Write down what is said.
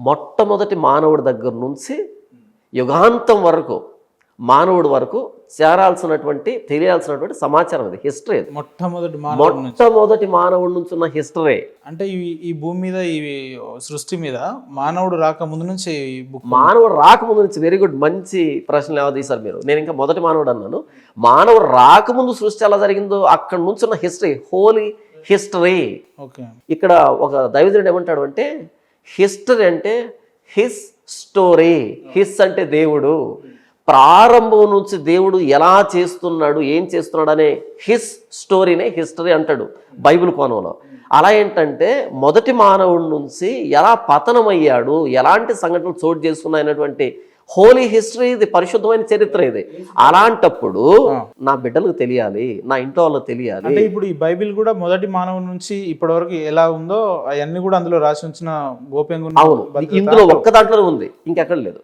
మొట్టమొదటి మానవుడి దగ్గర నుంచి యుగాంతం వరకు మానవుడి వరకు తెలియాల్సినటువంటి సమాచారం అది, హిస్టరీ అది. మొట్టమొదటి మానవుడి నుంచి ఉన్న హిస్టరీ. అంటే ఈ భూమి మీద ఈ సృష్టి మీద మానవుడు రాక ముందు నుంచి మానవుడు రాకముందు నుంచి, వెరీ గుడ్, మంచి ప్రశ్నలు ఏమో తీశారు మీరు. నేను ఇంకా మొదటి మానవుడు అన్నాను. మానవుడు రాకముందు సృష్టి ఎలా జరిగిందో అక్కడి నుంచి ఉన్న హిస్టరీ, హోలీ హిస్టరీ. ఓకే. ఇక్కడ ఒక దైవజనుడు ఏమంటాడు అంటే, హిస్టరీ అంటే హిస్ స్టోరీ. హిస్ అంటే దేవుడు, ప్రారంభం నుంచి దేవుడు ఎలా చేస్తున్నాడు, ఏం చేస్తున్నాడు అనే హిస్ స్టోరీనే హిస్టరీ అంటాడు బైబిల్ కోణంలో. అలా ఏంటంటే మొదటి మానవుడి నుంచి ఎలా పతనమయ్యాడు, ఎలాంటి సంఘటనలు చోటు చేసుకున్నాయనేటువంటి హోలీ హిస్టరీ, ఇది పరిశుద్ధమైన చరిత్ర ఇది. అలాంటప్పుడు నా బిడ్డలకు తెలియాలి, నా ఇంట్లో వాళ్ళకి తెలియాలి. అంటే ఇప్పుడు ఈ బైబిల్ కూడా మొదటి మానవుడి నుంచి ఇప్పటి వరకు ఎలా ఉందో అవన్నీ కూడా అందులో రాసి ఉంచిన గోప్యంగా. అవును, ఇందులో ఒక్క దాంట్లోనే ఉంది, ఇంకెక్కడ లేదు.